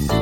Hello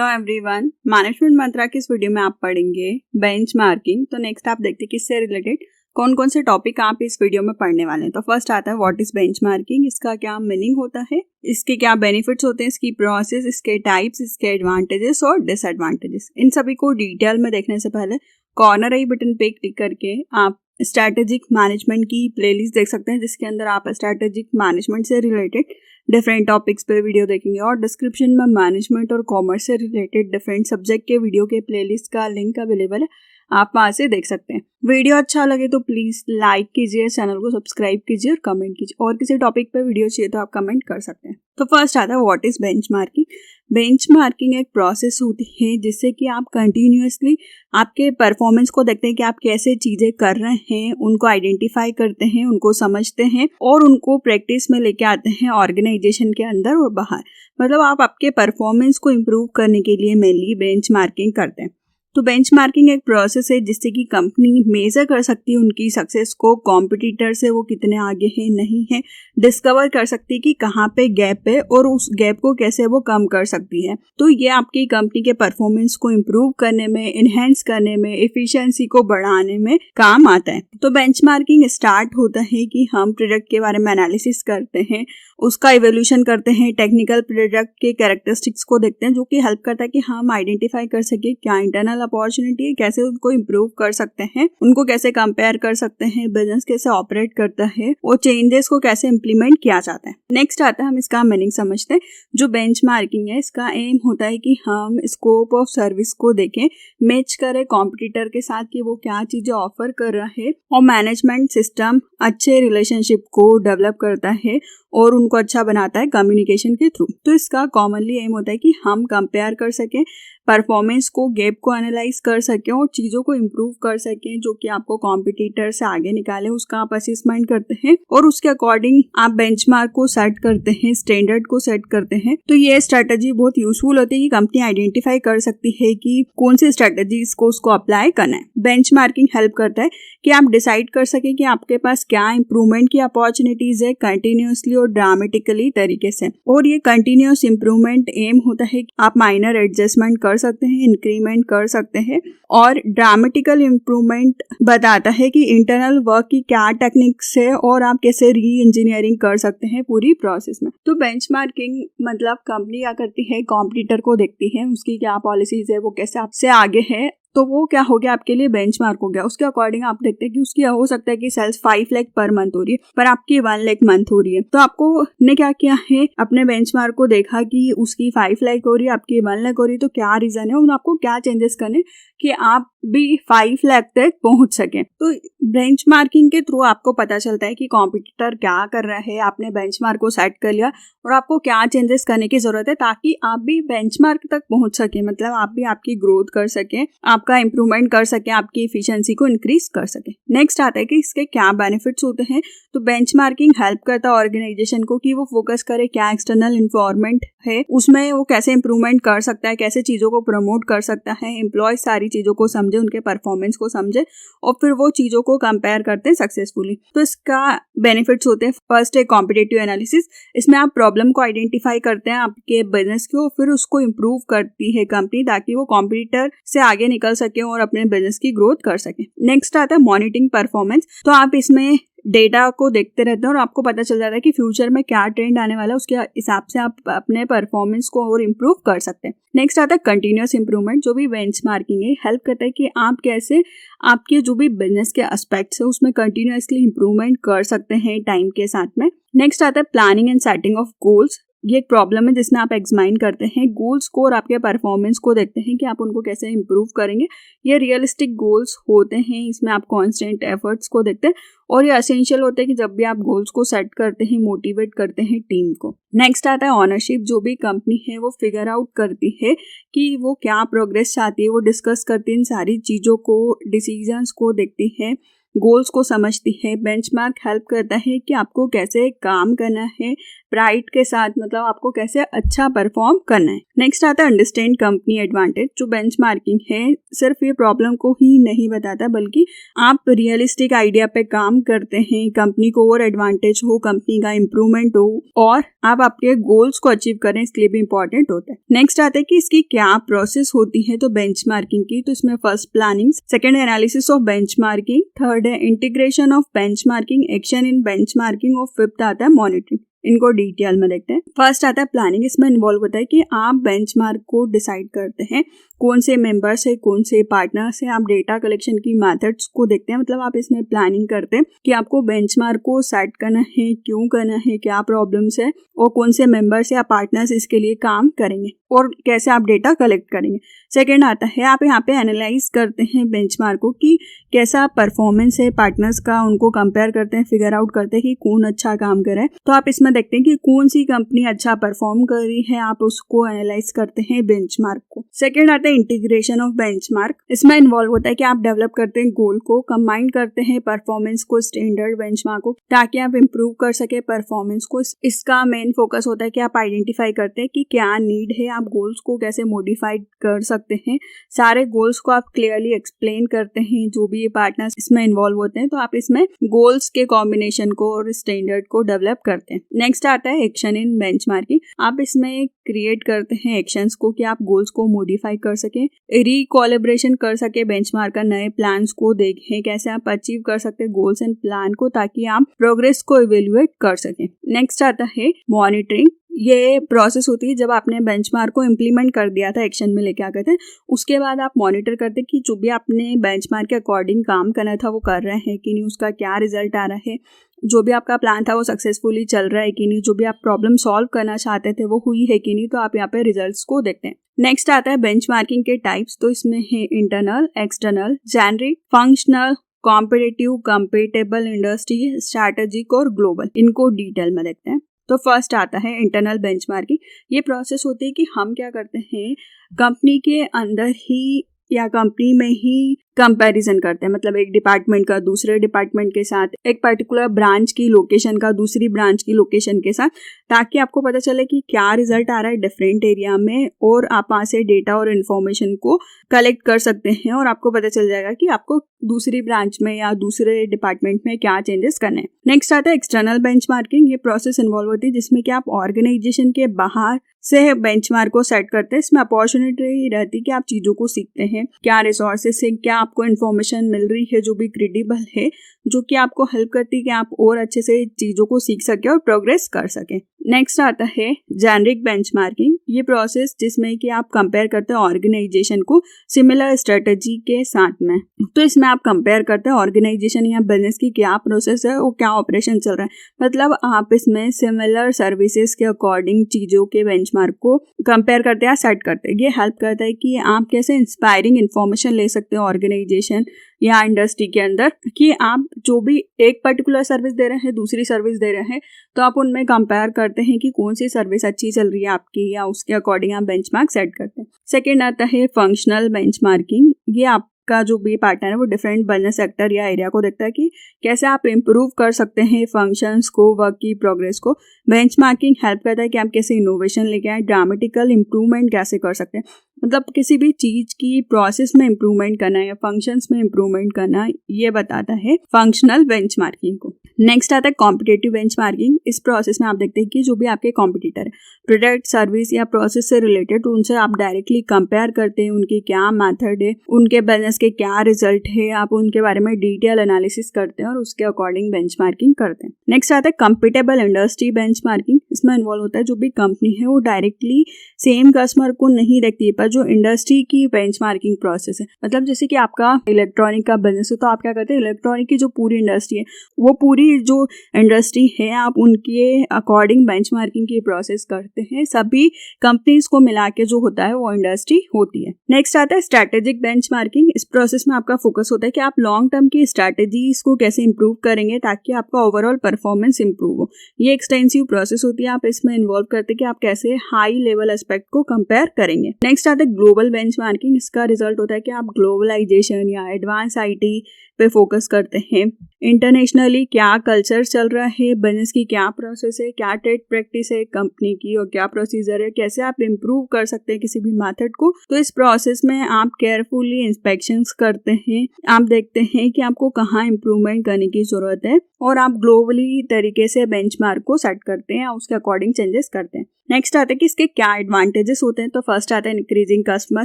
everyone, management मंत्रा की इस video में आप पढ़ेंगे बेंचमार्किंग। तो नेक्स्ट आप देखते हैं किससे रिलेटेड कौन कौन से टॉपिक आप इस वीडियो में पढ़ने वाले हैं। तो फर्स्ट आता है व्हाट इज बेंचमार्किंग, इसका क्या मीनिंग होता है, इसके क्या बेनिफिट्स होते हैं, इसकी प्रोसेस, इसके टाइप्स, इसके एडवांटेजेस और डिसएडवांटेजेस। इन सभी को डिटेल में देखने से पहले कॉर्नर आई बटन पे क्लिक करके आप स्ट्रैटेजिक मैनेजमेंट की प्लेलिस्ट देख सकते हैं, जिसके अंदर आप स्ट्रैटेजिक मैनेजमेंट से रिलेटेड डिफरेंट टॉपिक्स पे वीडियो देखेंगे। और डिस्क्रिप्शन में मैनेजमेंट और कॉमर्स से रिलेटेड डिफरेंट सब्जेक्ट के वीडियो के प्लेलिस्ट का लिंक अवेलेबल है, आप वहाँ से देख सकते हैं। वीडियो अच्छा लगे तो प्लीज़ लाइक कीजिए, चैनल को सब्सक्राइब कीजिए और कमेंट कीजिए। और किसी टॉपिक पे वीडियो चाहिए तो आप कमेंट कर सकते हैं। तो फर्स्ट आता है व्हाट इज बेंचमार्किंग। बेंचमार्किंग एक प्रोसेस होती है जिससे कि आप कंटिन्यूअसली आपके परफॉर्मेंस को देखते हैं कि आप कैसे चीज़ें कर रहे हैं, उनको आइडेंटिफाई करते हैं, उनको समझते हैं और उनको प्रैक्टिस में लेके आते हैं ऑर्गेनाइजेशन के अंदर और बाहर। मतलब आप आपके परफॉर्मेंस को इम्प्रूव करने के लिए मेनली बेंचमार्किंग करते हैं। तो बेंचमार्किंग एक प्रोसेस है जिससे कि कंपनी मेजर कर सकती है उनकी सक्सेस को, कॉम्पिटिटर से वो कितने आगे हैं नहीं है, डिस्कवर कर सकती है कि कहाँ पे गैप है और उस गैप को कैसे वो कम कर सकती है। तो ये आपकी कंपनी के परफॉर्मेंस को इम्प्रूव करने में, इनहेंस करने में, एफिशिएंसी को बढ़ाने में काम आता है। तो बेंचमार्किंग स्टार्ट होता है कि हम प्रोडक्ट के बारे में एनालिसिस करते हैं, उसका इवोल्यूशन करते हैं, टेक्निकल प्रोडक्ट के कैरेक्टरिस्टिक्स को देखते हैं, जो कि हेल्प करता है कि हम आइडेंटिफाई कर सके क्या इंटरनल अपॉर्चुनिटी है, कैसे उनको इम्प्रूव कर सकते हैं, उनको कैसे कंपेयर कर सकते हैं, बिजनेस कैसे ऑपरेट करता है और चेंजेस को कैसे इम्प्लीमेंट किया जाता है। नेक्स्ट आता है हम इसका मीनिंग समझते हैं। जो बेंचमार्किंग है इसका एम होता है कि हम स्कोप ऑफ सर्विस को देखें, मैच करें कॉम्पिटिटर के साथ कि वो क्या चीजें ऑफर कर रहा है, और मैनेजमेंट सिस्टम अच्छे रिलेशनशिप को डेवलप करता है और उनको अच्छा बनाता है कम्युनिकेशन के थ्रू। तो इसका कॉमनली एम होता है कि हम कंपेयर कर सकें परफॉर्मेंस को, गैप को एनालाइज कर सकें और चीज़ों को इम्प्रूव कर सकें जो कि आपको कॉम्पिटिटर से आगे निकाले, उसका आप असेसमेंट करते हैं और उसके अकॉर्डिंग आप बेंचमार्क को सेट करते हैं, स्टैंडर्ड को सेट करते हैं। तो ये स्ट्रेटजी बहुत यूजफुल होती है कि कंपनी आइडेंटिफाई कर सकती है कि कौन सी स्ट्रेटजीज को उसको अप्लाई करना है। बेंचमार्किंग हेल्प करता है कि आप डिसाइड कर सकें कि आपके पास क्या इंप्रूवमेंट की अपॉर्चुनिटीज है कंटिन्यूसली और ड्रामेटिकली तरीके से। और ये कंटिन्यूस इंप्रूवमेंट एम होता है कि आप माइनर एडजस्टमेंट कर सकते हैं, इंक्रीमेंट कर सकते हैं। और ड्रामेटिकल इंप्रूवमेंट बताता है कि इंटरनल वर्क की क्या टेक्निक्स है और आप कैसे री इंजीनियरिंग कर सकते हैं पूरी प्रोसेस में। तो बेंचमार्किंग मतलब कंपनी क्या करती है, कॉम्पिटिटर को देखती है, उसकी क्या पॉलिसीज है, वो कैसे आपसे आगे है, तो वो क्या हो गया आपके लिए बेंचमार्क हो गया। उसके अकॉर्डिंग आप देखते हैं कि उसकी हो सकता है कि सेल्स 5 लाख पर मंथ हो रही है पर आपकी 1 लाख मंथ हो रही है। तो आपको ने क्या किया है, अपने बेंचमार्क को देखा कि उसकी 5 लाख हो रही है, आपकी 1 लाख हो रही है, तो क्या रीजन है और आपको क्या चेंजेस करने कि आप भी 5 लाख तक पहुंच सके। तो बेंचमार्किंग के थ्रू आपको पता चलता है कि कॉम्पिटिटर क्या कर रहा है, आपने बेंचमार्क को सेट कर लिया और आपको क्या चेंजेस करने की जरूरत है ताकि आप भी बेंचमार्क तक पहुंच सके, मतलब आप भी आपकी ग्रोथ कर सके, आपका इंप्रूवमेंट कर सके, आपकी एफिशिएंसी को इंक्रीज कर सके। नेक्स्ट आता है कि इसके क्या बेनिफिट्स होते हैं। तो बेंचमार्किंग हेल्प करता है ऑर्गेनाइजेशन को कि वो फोकस करे क्या एक्सटर्नल इन्वायरमेंट है, उसमें वो कैसे इंप्रूवमेंट कर सकता है, कैसे चीजों को प्रमोट कर सकता है, एम्प्लॉय सारी चीजों को समझे, उनके परफॉर्मेंस को समझे और फिर वो चीजों को कंपेयर करते हैं सक्सेसफुली। तो इसका बेनिफिट्स होते हैं, फर्स्ट है कॉम्पिटिटिव एनालिसिस। इसमें आप प्रॉब्लम को आइडेंटिफाई करते हैं आपके बिजनेस को, फिर उसको इम्प्रूव करती है कंपनी ताकि वो कॉम्पिटिटर से आगे निकल सके और अपने बिजनेस की ग्रोथ कर सके। नेक्स्ट आता है मॉनिटरिंग परफॉर्मेंस। तो आप इसमें डेटा को देखते रहते हैं और आपको पता चल जाता है कि फ्यूचर में क्या ट्रेंड आने वाला है, उसके हिसाब से आप अपने परफॉर्मेंस को और इम्प्रूव कर सकते हैं। नेक्स्ट आता है कंटिन्यूअस इंप्रूवमेंट। जो भी बेंचमार्किंग है हेल्प करता है कि आप कैसे आपके जो भी बिजनेस के एस्पेक्ट्स है उसमें कंटिन्यूअसली इंप्रूवमेंट कर सकते हैं टाइम के साथ में। नेक्स्ट आता है planning and setting of goals. ये एक प्रॉब्लम है जिसमें आप एग्जामाइन करते हैं गोल्स को और आपके परफॉर्मेंस को देखते हैं कि आप उनको कैसे इंप्रूव करेंगे। ये रियलिस्टिक गोल्स होते हैं, इसमें आप कांस्टेंट एफर्ट्स को देखते हैं और ये एसेंशियल होता है कि जब भी आप गोल्स को सेट करते हैं, मोटिवेट करते हैं टीम को। नेक्स्ट आता है ऑनरशिप। जो भी कंपनी है वो फिगर आउट करती है कि वो क्या प्रोग्रेस चाहती है, वो डिस्कस करती है इन सारी चीज़ों को, डिसीजंस को देखती है, गोल्स को समझती है। बेंचमार्क हेल्प करता है कि आपको कैसे काम करना है प्राइड के साथ, मतलब आपको कैसे अच्छा परफॉर्म करना है। नेक्स्ट आता है अंडरस्टैंड कंपनी एडवांटेज। जो बेंचमार्किंग है सिर्फ ये प्रॉब्लम को ही नहीं बताता, बल्कि आप रियलिस्टिक आइडिया पे काम करते हैं, कंपनी को और एडवांटेज हो, कंपनी का इम्प्रूवमेंट हो और आप आपके गोल्स को अचीव करें, इसके लिए भी इंपॉर्टेंट होता है। नेक्स्ट आता है कि इसकी क्या प्रोसेस होती है तो बेंचमार्किंग की। तो इसमें first planning, second analysis of benchmarking, third है integration of benchmarking, action in benchmarking और फिफ्थ आता है मॉनिटरिंग। इनको डिटेल में देखते हैं। फर्स्ट आता है प्लानिंग। इसमें इन्वॉल्व होता है कि आप बेंचमार्क को डिसाइड करते हैं, कौन से मेंबर्स है, कौन से पार्टनर्स है, आप डेटा कलेक्शन की मेथड्स को देखते हैं। मतलब आप इसमें प्लानिंग करते हैं कि आपको बेंचमार्क को सेट करना है, क्यों करना है, क्या प्रॉब्लम्स है और कौन से मेंबर्स या पार्टनर्स इसके लिए काम करेंगे और कैसे आप डेटा कलेक्ट करेंगे। सेकेंड आता है आप यहाँ पे एनालाइज करते हैं बेंचमार्क को कि कैसा परफॉर्मेंस है पार्टनर्स का, उनको कंपेयर करते हैं, फिगर आउट करते हैं कि कौन अच्छा काम कर रहा है। तो आप इसमें देखते हैं कि कौन सी कंपनी अच्छा परफॉर्म कर रही है, आप उसको एनालाइज करते हैं बेंचमार्क को। सेकेंड आता है इंटीग्रेशन ऑफ बेंचमार्क। इसमें इन्वॉल्व होता है कि आप डेवलप करते हैं गोल को, कंबाइन करते हैं परफॉर्मेंस को, स्टैंडर्ड बेंचमार्क को, ताकि आप इम्प्रूव कर सके परफॉर्मेंस को। इसका मेन फोकस होता है कि आप आइडेंटिफाई करते हैं कि क्या नीड है, आप गोल्स को कैसे मॉडिफाइड कर सकते हैं, सारे गोल्स को आप क्लियरली एक्सप्लेन करते हैं। जो भी पार्टनर्स इसमें इन्वॉल्व होते हैं तो आप इसमें गोल्स के कॉम्बिनेशन को और स्टैंडर्ड को डेवलप करते हैं। नेक्स्ट आता है एक्शन इन बेंचमार्किंग। आप इसमें क्रिएट करते हैं एक्शंस को कि आप गोल्स को मॉडिफाई कर सकें, रिकोलैबोरेशन कर सके बेंचमार्क का, नए प्लान्स को देखें कैसे आप अचीव कर सकते हैं गोल्स एंड प्लान को, ताकि आप प्रोग्रेस को इवेल्युएट कर सकें। नेक्स्ट आता है मॉनिटरिंग। ये प्रोसेस होती है जब आपने बेंचमार्क को इम्प्लीमेंट कर दिया था, एक्शन में लेके आ गए थे, उसके बाद आप मॉनिटर करते हैं कि जो भी आपने बेंचमार्क के अकॉर्डिंग काम करना था वो कर रहे हैं कि नहीं, उसका क्या रिजल्ट आ रहा है, जो भी आपका प्लान था वो सक्सेसफुली चल रहा है कि नहीं, जो भी आप प्रॉब्लम सॉल्व करना चाहते थे वो हुई है कि नहीं। तो आप यहाँ पे रिजल्ट्स को देखते हैं। नेक्स्ट आता है बेंचमार्किंग के टाइप्स। तो इसमें है internal, external, generic, functional, competitive, compatible, industry, strategic और ग्लोबल। इनको डिटेल में देखते हैं। तो फर्स्ट आता है इंटरनल बेंचमार्किंग। ये प्रोसेस होती है कि हम क्या करते हैं, कंपनी के अंदर ही या कंपनी में ही कंपैरिजन करते हैं, मतलब एक डिपार्टमेंट का दूसरे डिपार्टमेंट के साथ, एक पर्टिकुलर ब्रांच की लोकेशन का दूसरी ब्रांच की लोकेशन के साथ, ताकि आपको पता चले कि क्या रिजल्ट आ रहा है डिफरेंट एरिया में और आप वहाँ से डेटा और इन्फॉर्मेशन को कलेक्ट कर सकते हैं और आपको पता चल जाएगा कि आपको दूसरी ब्रांच में या दूसरे डिपार्टमेंट में क्या चेंजेस करने हैं। नेक्स्ट आता है एक्सटर्नल बेंचमार्किंग। ये प्रोसेस इन्वॉल्व होती है जिसमें कि आप ऑर्गेनाइजेशन के बाहर से बेंचमार्क को सेट करते हैं। इसमें अपॉर्चुनिटी रहती है कि आप चीज़ों को सीखते हैं, क्या रिसोर्सेस से क्या आपको इन्फॉर्मेशन मिल रही है जो भी क्रेडिबल है, जो कि आपको हेल्प करती है कि आप और अच्छे से चीज़ों को सीख सके और प्रोग्रेस कर सके। नेक्स्ट आता है जेनरिक बेंचमार्किंग। ये प्रोसेस जिसमें कि आप कंपेयर करते हैं ऑर्गेनाइजेशन को सिमिलर स्ट्रेटजी के साथ में। तो इसमें आप कंपेयर करते हैं ऑर्गेनाइजेशन या बिजनेस की क्या प्रोसेस है और क्या ऑपरेशन चल रहा है। मतलब आप इसमें सिमिलर सर्विसेज के अकॉर्डिंग चीज़ों के बेंचमार्क को कंपेयर करते हैं, सेट करते हैं। ये हेल्प करता है कि आप कैसे इंस्पायरिंग इन्फॉर्मेशन ले सकते हो ऑर्गेनाइजेशन या इंडस्ट्री के अंदर, कि आप जो भी एक पर्टिकुलर सर्विस दे रहे हैं, दूसरी सर्विस दे रहे हैं, तो आप उनमें कंपेयर करते हैं कि कौन सी सर्विस अच्छी चल रही है आपकी, या उसके अकॉर्डिंग आप बेंचमार्क सेट करते हैं। सेकेंड आता है फंक्शनल बेंचमार्किंग। ये आपका जो भी पार्टनर है वो डिफरेंट बिजनेस सेक्टर या एरिया को देखता है कि कैसे आप इम्प्रूव कर सकते हैं फंक्शंस को, वर्क की प्रोग्रेस को। बेंचमार्किंग हेल्प करता है कि आप कैसे इनोवेशन लेके आए, ड्रामेटिकल इम्प्रूवमेंट कैसे कर सकते हैं, मतलब किसी भी चीज की प्रोसेस में इम्प्रूवमेंट करना या फंक्शंस में इम्प्रूवमेंट करना, ये बताता है फंक्शनल बेंचमार्किंग को। नेक्स्ट आता है कॉम्पिटिटिव बेंचमार्किंग। इस प्रोसेस में आप देखते हैं कि जो भी आपके कॉम्पिटिटर है, प्रोडक्ट, सर्विस या प्रोसेस से रिलेटेड, उनसे आप डायरेक्टली कंपेयर करते हैं, उनकी क्या मेथड है, उनके बिजनेस के क्या रिजल्ट है, आप उनके बारे में डिटेल एनालिसिस करते हैं और उसके अकॉर्डिंग बेंचमार्किंग करते हैं। नेक्स्ट आता है कंपेटेबल इंडस्ट्री बेंचमार्किंग। इसमें इन्वॉल्व होता है जो भी कंपनी है वो डायरेक्टली सेम कस्टमर को नहीं देखती है, पर जो इंडस्ट्री की बेंचमार्किंग प्रोसेस है, मतलब जैसे कि आपका इलेक्ट्रॉनिक का बिजनेस है तो आप क्या करते हैं, इलेक्ट्रॉनिक की जो पूरी इंडस्ट्री है, वो पूरी जो इंडस्ट्री है आप उनके अकॉर्डिंग बेंचमार्किंग की प्रोसेस करते सकते हैं, सभी कंपनीज को मिला के जो होता है वो इंडस्ट्री होती है। नेक्स्ट आता है स्ट्रैटेजिक बेंचमार्किंग। इस प्रोसेस में आपका फोकस होता है कि आप लॉन्ग टर्म की स्ट्रैटेजीज को कैसे इंप्रूव करेंगे ताकि आपका ओवरऑल परफॉर्मेंस इंप्रूव हो। ये एक्सटेंसिव प्रोसेस होती है, आप इसमें इन्वॉल्व करते हैं कि आप कैसे हाई लेवल एस्पेक्ट को कंपेयर करेंगे। नेक्स्ट आता है ग्लोबल बेंचमार्किंग। इसका रिजल्ट होता है कि आप ग्लोबलाइजेशन या एडवांस IT पे फोकस करते हैं। इंटरनेशनली क्या कल्चर चल रहा है, बिजनेस की क्या प्रोसेस है, क्या ट्रेड प्रैक्टिस है कंपनी की और क्या प्रोसीजर है, कैसे आप इम्प्रूव कर सकते हैं किसी भी मेथड को। तो इस प्रोसेस में आप केयरफुली इंस्पेक्शंस करते हैं, आप देखते हैं कि आपको कहाँ इम्प्रूवमेंट करने की जरूरत है और आप ग्लोबली तरीके से बेंचमार्क को सेट करते हैं, उसके अकॉर्डिंग चेंजेस करते हैं। नेक्स्ट आता है कि इसके क्या एडवांटेजेस होते हैं। तो फर्स्ट आता है इंक्रीजिंग कस्टमर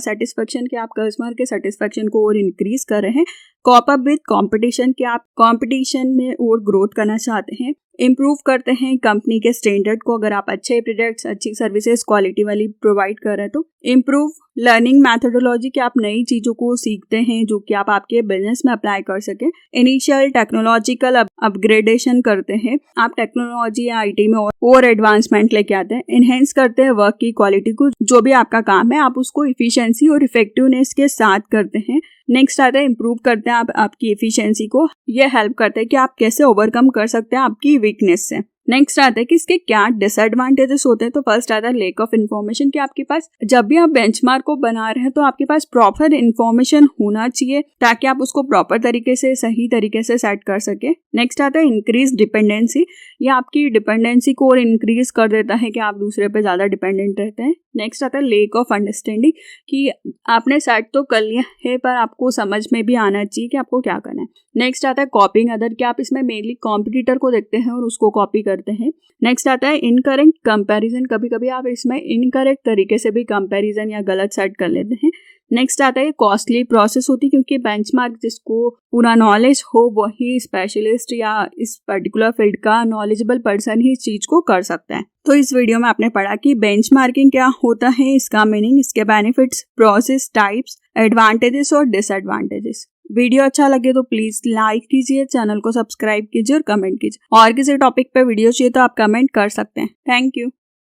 सेटिस्फेक्शन, कि आप कस्टमर के सेटिस्फेक्शन को और इंक्रीज कर रहे हैं। कॉप अप विद कंपटीशन, कि आप कंपटीशन में और ग्रोथ करना चाहते हैं। इम्प्रूव करते हैं कंपनी के स्टैंडर्ड को, अगर आप अच्छे प्रोडक्ट्स, अच्छी सर्विसेज क्वालिटी वाली प्रोवाइड कर रहे हैं तो। इम्प्रूव लर्निंग मैथोडोलॉजी, कि आप नई चीज़ों को सीखते हैं जो कि आप आपके बिजनेस में अप्लाई कर सकें। इनिशियल टेक्नोलॉजिकल अपग्रेडेशन करते हैं, आप टेक्नोलॉजी या IT में और एडवांसमेंट लेके आते हैं। इनहेंस करते हैं वर्क की क्वालिटी को, जो भी आपका काम है आप उसको इफिशिएंसी और इफेक्टिवनेस के साथ करते हैं। नेक्स्ट आता है इम्प्रूव करते हैं आप आपकी एफिशिएंसी को, ये हेल्प करते हैं कि आप कैसे ओवरकम कर सकते हैं आपकी वीकनेस से। नेक्स्ट आता है कि इसके क्या डिसएडवांटेजेस होते हैं। तो फर्स्ट आता है लैक ऑफ इन्फॉर्मेशन, कि आपके पास जब भी आप बेंचमार्क को बना रहे हैं तो आपके पास प्रॉपर इन्फॉर्मेशन होना चाहिए ताकि आप उसको प्रॉपर तरीके से, सही तरीके से सेट कर सके। नेक्स्ट आता है इंक्रीज डिपेंडेंसी, ये आपकी डिपेंडेंसी को और इंक्रीज कर देता है कि आप दूसरे पे ज़्यादा डिपेंडेंट रहते हैं। नेक्स्ट आता है लैक ऑफ अंडरस्टैंडिंग, कि आपने सेट तो कर लिया है पर आपको समझ में भी आना चाहिए कि आपको क्या करना है। नेक्स्ट आता है कॉपिंग अदर, कि आप इसमें मेनली कॉम्पिटिटर को देखते हैं और उसको कॉपी करते हैं। नेक्स्ट आता है इनकरेक्ट कंपैरिजन, कभी कभी आप इसमें इनकरेक्ट तरीके से भी कंपैरिजन या गलत सेट कर लेते हैं। नेक्स्ट आता है कॉस्टली प्रोसेस होती, क्योंकि बेंचमार्क जिसको पूरा नॉलेज हो वही स्पेशलिस्ट या इस पर्टिकुलर फील्ड का नॉलेजेबल पर्सन ही इस चीज को कर सकता है। तो इस वीडियो में आपने पढ़ा कि बेंचमार्किंग क्या होता है, इसका मीनिंग, इसके बेनिफिट्स, प्रोसेस, टाइप्स, एडवांटेजेस और डिसएडवांटेजेस। वीडियो अच्छा लगे तो प्लीज लाइक कीजिए, चैनल को सब्सक्राइब कीजिए और कमेंट कीजिए। और किसी टॉपिक पे वीडियो चाहिए तो आप कमेंट कर सकते हैं। Thank you.